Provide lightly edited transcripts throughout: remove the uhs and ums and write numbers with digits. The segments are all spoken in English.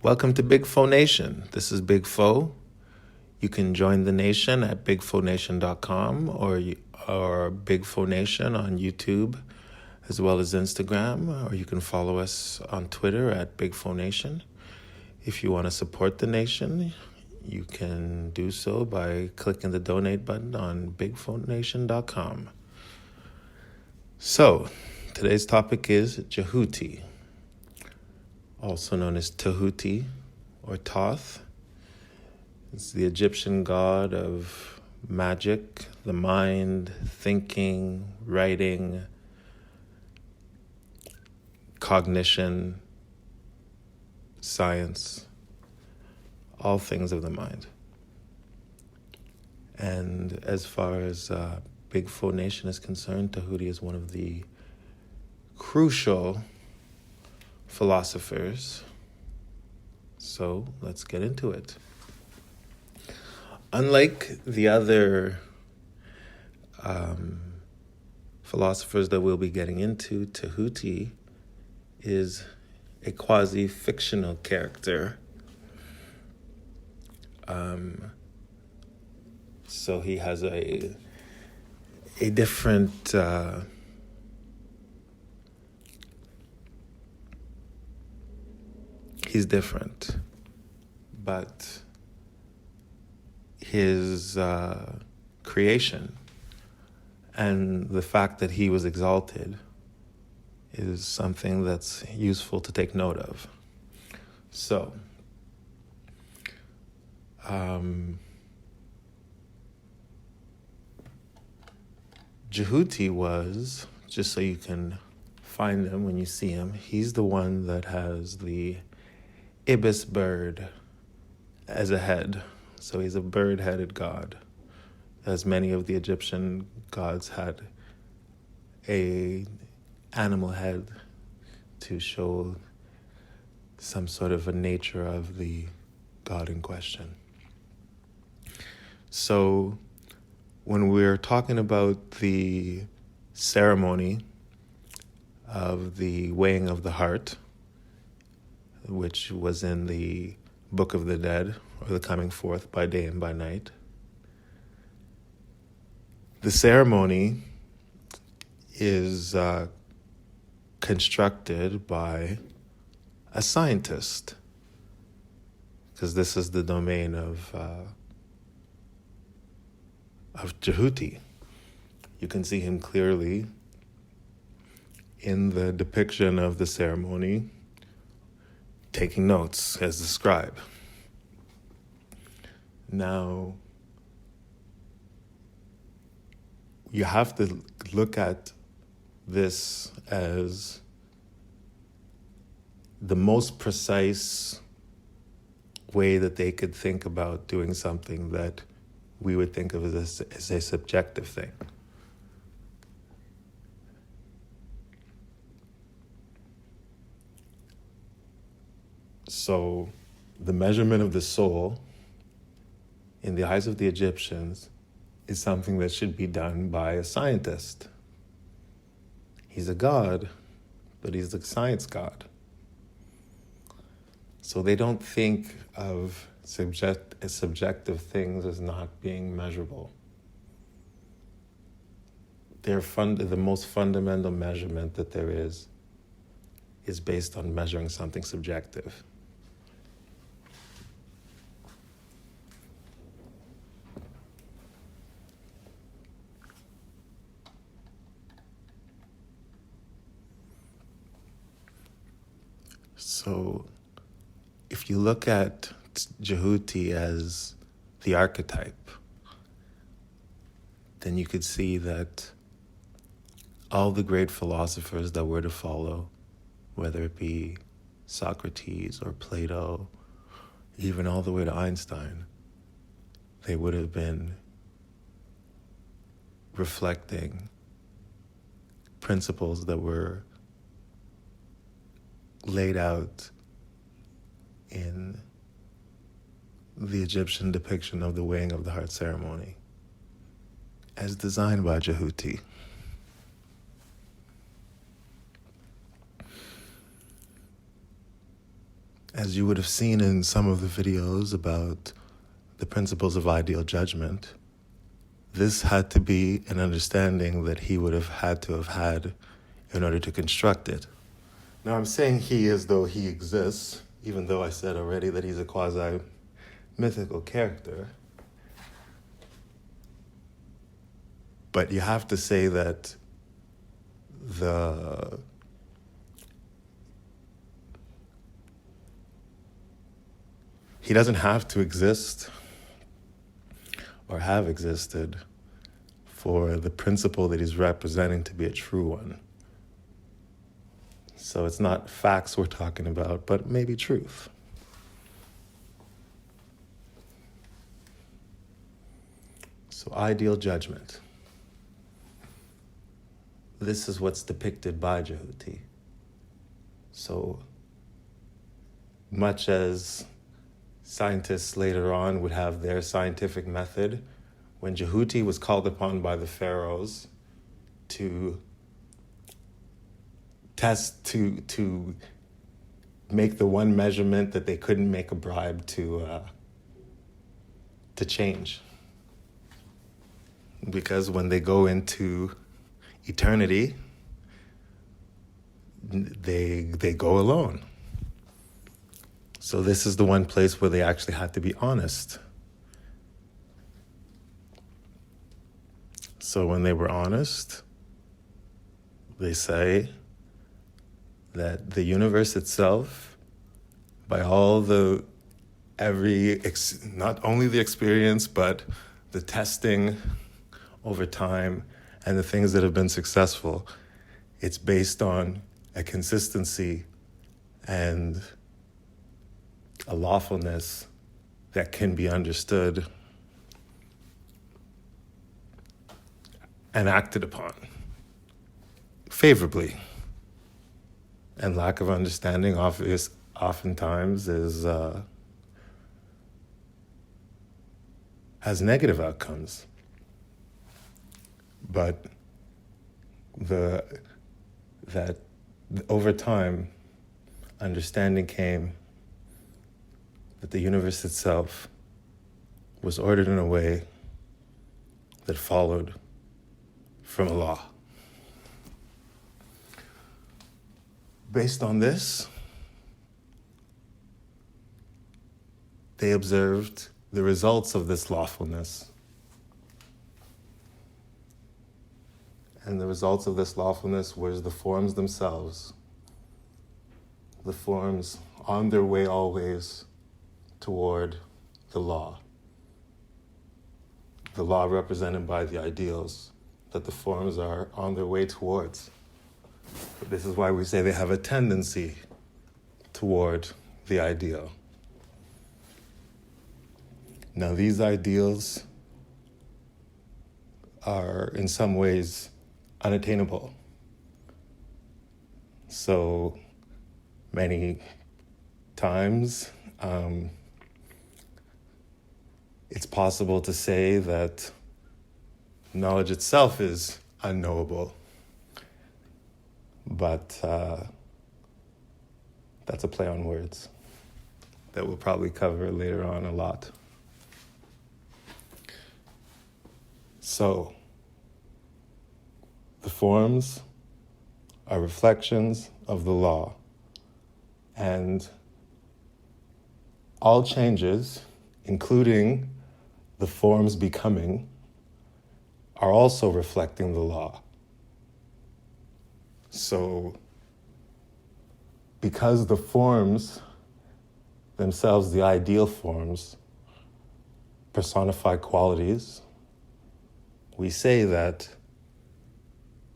Welcome to BigFoeNation. This is Big Foe. You can join the nation at BigFoeNation.com or BigFoeNation on YouTube as well as Instagram, or you can follow us on Twitter at BigFoeNation. If you want to support the nation, you can do so by clicking the donate button on BigFoeNation.com. So, today's topic is Djehuti, also known as Tahuti or Thoth. It's the Egyptian god of magic, the mind, thinking, writing, cognition, science, all things of the mind. And as far as BigFoeNation is concerned, Djehuti is one of the crucial philosophers. So let's get into it. Unlike the other philosophers that we'll be getting into, Djehuti is a quasi-fictional character. So he has a different he's different, but his creation and the fact that he was exalted is something that's useful to take note of. So, Djehuti was, just so you can find him when you see him, he's the one that has the ibis bird as a head. So he's a bird-headed god, as many of the Egyptian gods had a animal head to show some sort of a nature of the god in question. So when we're talking about the ceremony of the weighing of the heart, which was in the Book of the Dead, or the coming forth by day and by night, the ceremony is constructed by a scientist, because this is the domain of Djehuti. You can see him clearly in the depiction of the ceremony, taking notes as the scribe. Now, you have to look at this as the most precise way that they could think about doing something that we would think of as a subjective thing. So the measurement of the soul in the eyes of the Egyptians is something that should be done by a scientist. He's a god, but he's a science god. So they don't think of subjective things as not being measurable. The most fundamental measurement that there is based on measuring something subjective. So if you look at Djehuti as the archetype, then you could see that all the great philosophers that were to follow, whether it be Socrates or Plato, even all the way to Einstein, they would have been reflecting principles that were laid out in the Egyptian depiction of the weighing of the heart ceremony as designed by Djehuti. As you would have seen in some of the videos about the principles of ideal judgment, this had to be an understanding that he would have had in order to construct it. Now I'm saying he as though he exists, even though I said already that he's a quasi-mythical character. But you have to say that he doesn't have to exist or have existed for the principle that he's representing to be a true one. So it's not facts we're talking about, but maybe truth. So ideal judgment. This is what's depicted by Djehuti. So much as scientists later on would have their scientific method, when Djehuti was called upon by the pharaohs to test, to make the one measurement that they couldn't make a bribe to change. Because when they go into eternity, they go alone. So this is the one place where they actually had to be honest. So when they were honest, they say that the universe itself, by all not only the experience, but the testing over time and the things that have been successful, it's based on a consistency and a lawfulness that can be understood and acted upon favorably. And lack of understanding oftentimes has negative outcomes. But that over time, understanding came that the universe itself was ordered in a way that followed from a law. Based on this, they observed the results of this lawfulness. And the results of this lawfulness was the forms themselves. The forms on their way always toward the law. The law represented by the ideals that the forms are on their way towards. But this is why we say they have a tendency toward the ideal. Now these ideals are in some ways unattainable. So many times it's possible to say that knowledge itself is unknowable, but that's a play on words that we'll probably cover later on a lot. So the forms are reflections of the law, and all changes, including the forms becoming, are also reflecting the law. So, because the forms themselves, the ideal forms, personify qualities, we say that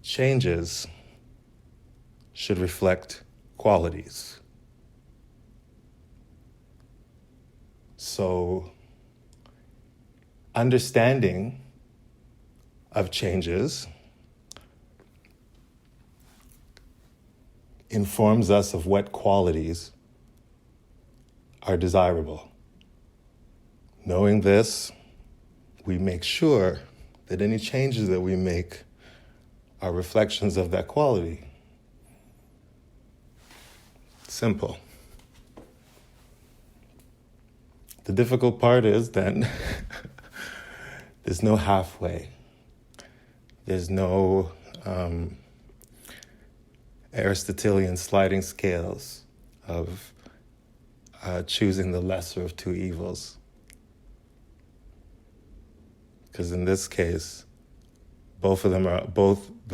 changes should reflect qualities. So, understanding of changes informs us of what qualities are desirable. Knowing this, we make sure that any changes that we make are reflections of that quality. Simple. The difficult part is then there's no halfway. There's no Aristotelian sliding scales of choosing the lesser of two evils. Because in this case, both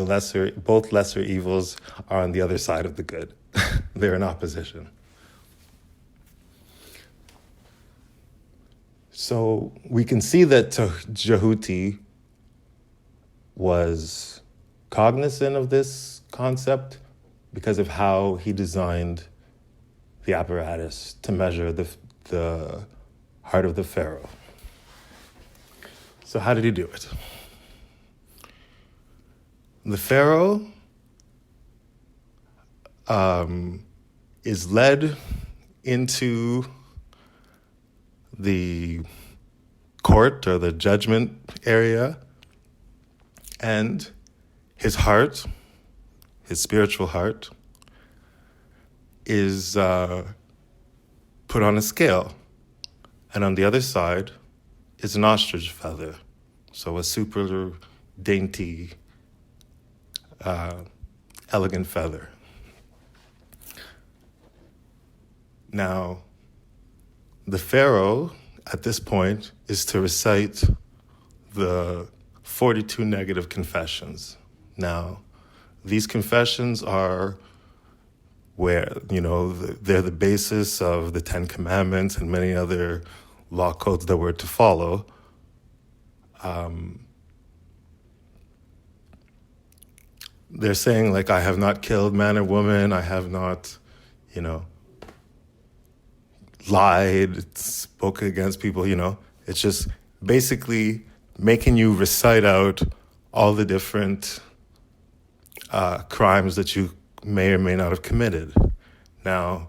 lesser evils are on the other side of the good. They're in opposition. So we can see that Djehuti was cognizant of this concept because of how he designed the apparatus to measure the heart of the pharaoh. So how did he do it? The pharaoh is led into the court or the judgment area, and his heart, his spiritual heart, is put on a scale. And on the other side is an ostrich feather, so a super dainty, elegant feather. Now, the pharaoh at this point is to recite the 42 negative confessions. Now, these confessions are where, they're the basis of the 10 Commandments and many other law codes that we're to follow. They're saying, like, I have not killed man or woman, I have not, lied, spoken against people, It's just basically making you recite out all the different crimes that you may or may not have committed. Now,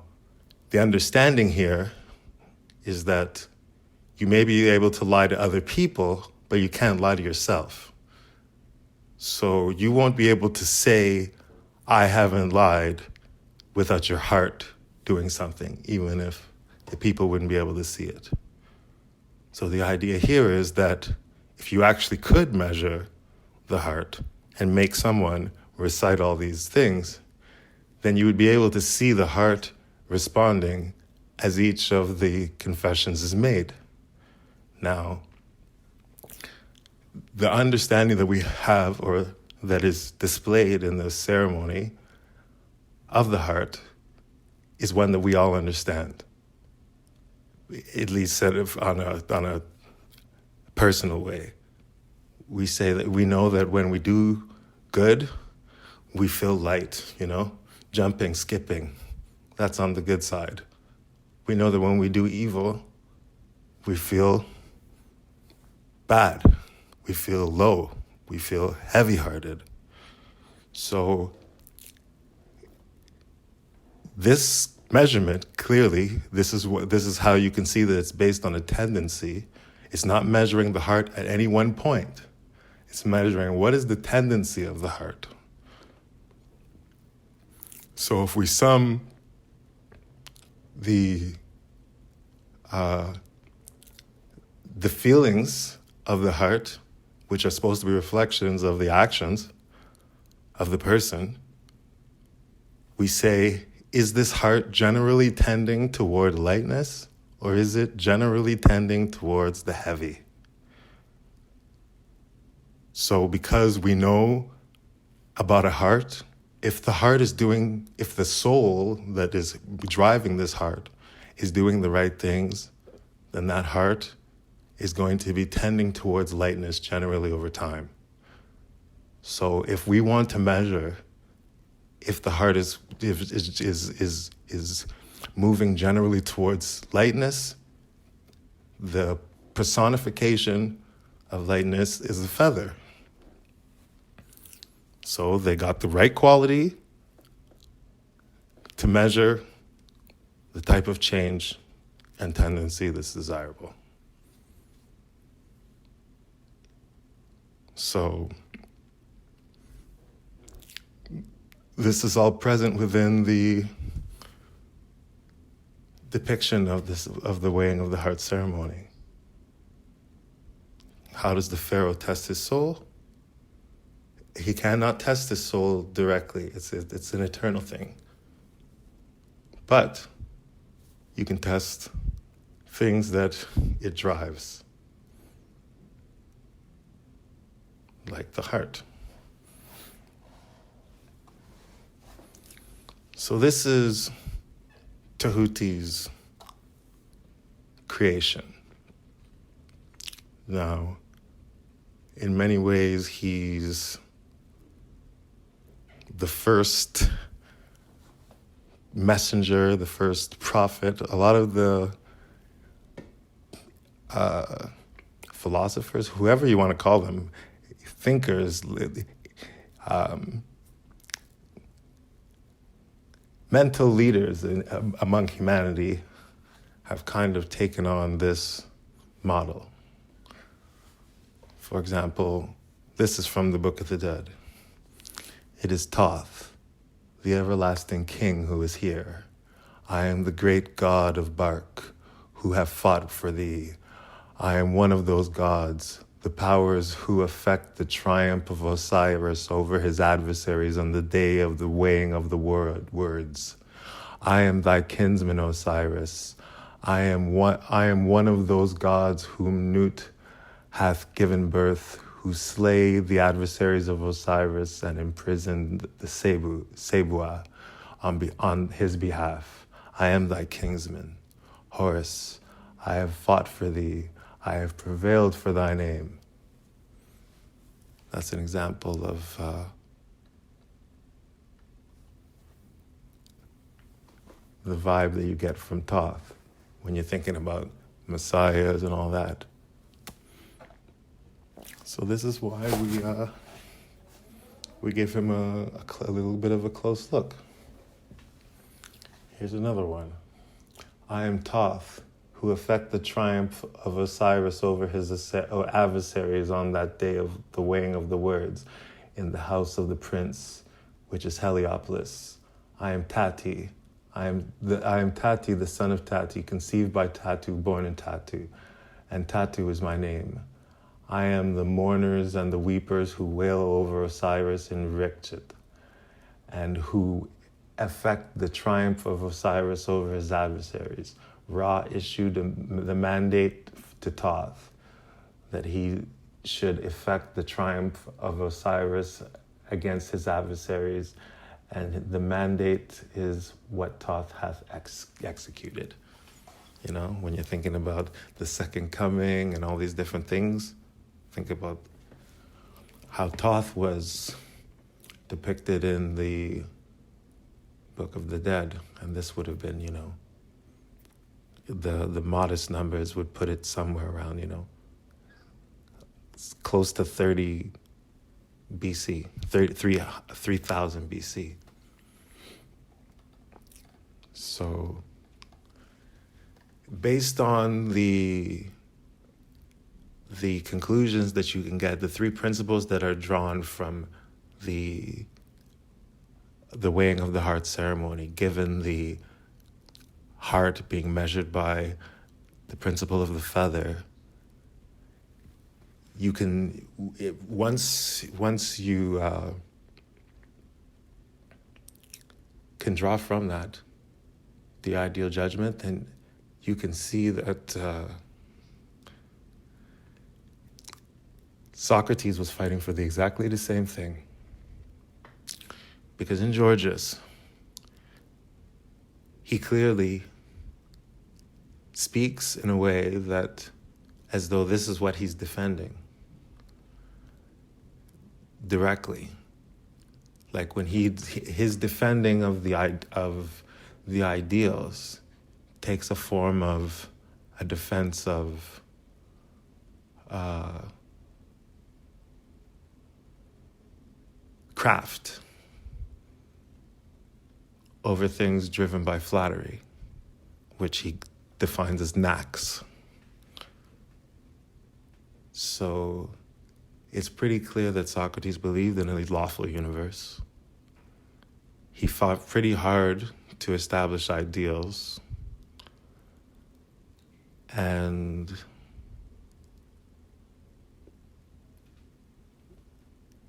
the understanding here is that you may be able to lie to other people, but you can't lie to yourself. So you won't be able to say, I haven't lied, without your heart doing something, even if the people wouldn't be able to see it. So the idea here is that if you actually could measure the heart and make someone recite all these things, then you would be able to see the heart responding as each of the confessions is made. Now, the understanding that we have, or that is displayed in the ceremony of the heart, is one that we all understand, at least said on a personal way. We say that we know that when we do good, we feel light, jumping, skipping. That's on the good side. We know that when we do evil, we feel bad. We feel low. We feel heavy-hearted. So this measurement, clearly, this is how you can see that it's based on a tendency. It's not measuring the heart at any one point. It's measuring what is the tendency of the heart. So if we sum the feelings of the heart, which are supposed to be reflections of the actions of the person, we say, is this heart generally tending toward lightness, or is it generally tending towards the heavy? So because we know about a heart, if the soul that is driving this heart is doing the right things, then that heart is going to be tending towards lightness generally over time. So if we want to measure if the heart is moving generally towards lightness, the personification of lightness is the feather. So they got the right quality to measure the type of change and tendency that's desirable. So this is all present within the depiction of the weighing of the heart ceremony. How does the Pharaoh test his soul? He cannot test his soul directly. It's an eternal thing. But you can test things that it drives, like the heart. So this is Tahuti's creation. Now, in many ways, he's the first messenger, the first prophet. A lot of the philosophers, whoever you want to call them, thinkers, mental leaders among humanity have kind of taken on this model. For example, this is from the Book of the Dead. It is Thoth, the everlasting king who is here. I am the great god of Bark, who have fought for thee. I am one of those gods, the powers who affect the triumph of Osiris over his adversaries on the day of the weighing of the words. I am thy kinsman, Osiris. I am one of those gods whom Nut hath given birth, who slay the adversaries of Osiris and imprisoned the Sebua on his behalf. I am thy kinsman. Horus, I have fought for thee. I have prevailed for thy name. That's an example of the vibe that you get from Thoth when you're thinking about messiahs and all that. So this is why we gave him a little bit of a close look. Here's another one. I am Thoth, who effect the triumph of Osiris over his adversaries on that day of the weighing of the words in the house of the prince, which is Heliopolis. I am Tati. I am Tati, the son of Tati, conceived by Tatu, born in Tatu, and Tatu is my name. I am the mourners and the weepers who wail over Osiris in Rikchit, and who effect the triumph of Osiris over his adversaries. Ra issued the mandate to Thoth that he should effect the triumph of Osiris against his adversaries, and the mandate is what Thoth hath executed. You know, when you're thinking about the second coming and all these different things, think about how Thoth was depicted in the Book of the Dead, and this would have been, the modest numbers would put it somewhere around, close to 30 BC, 3,000 BC. So, based on the conclusions that you can get, the three principles that are drawn from the weighing of the heart ceremony, given the heart being measured by the principle of the feather, you can, once you can draw from that the ideal judgment, then you can see that Socrates was fighting for exactly the same thing. Because in Gorgias, he clearly speaks in a way that, as though this is what he's defending directly. Like when his defending of the ideals takes a form of a defense of craft over things driven by flattery, which he defines as knacks. So it's pretty clear that Socrates believed in a lawful universe. He fought pretty hard to establish ideals, And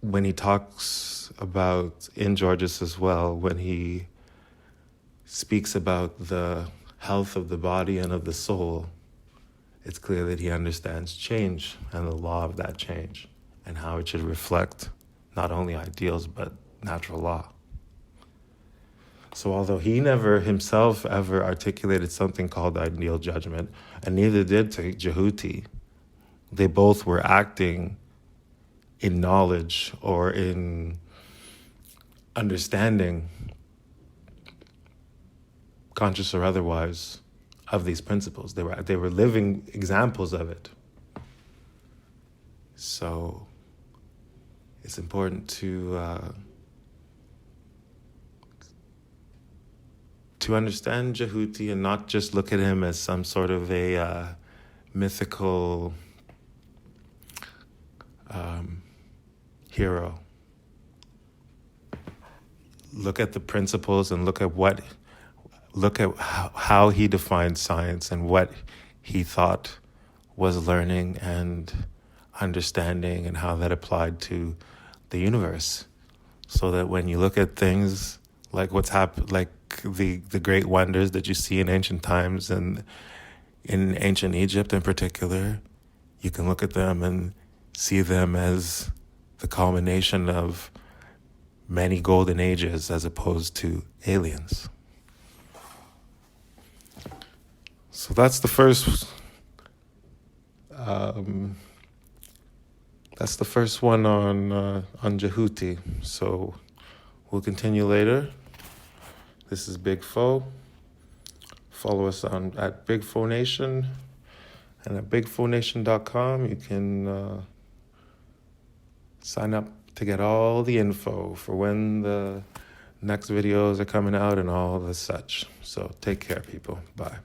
when he talks about, in Georges as well, when he speaks about the health of the body and of the soul, it's clear that he understands change and the law of that change and how it should reflect not only ideals but natural law. So although he never himself ever articulated something called ideal judgment, and neither did Djehuti, they both were acting in knowledge or in understanding, conscious or otherwise, of these principles. They were living examples of it. So it's important to understand Djehuti and not just look at him as some sort of a mythical hero. Look at the principles and look at how he defined science and what he thought was learning and understanding and how that applied to the universe. So that when you look at things like what's happened, like the great wonders that you see in ancient times and in ancient Egypt in particular, you can look at them and see them as the culmination of many golden ages as opposed to aliens. So that's the first one on Djehuti. So we'll continue later. This is Big Foe. Follow us at BigFoeNation, and at BigFoeNation.com you can sign up to get all the info for when the next videos are coming out and all the such. So take care, people. Bye.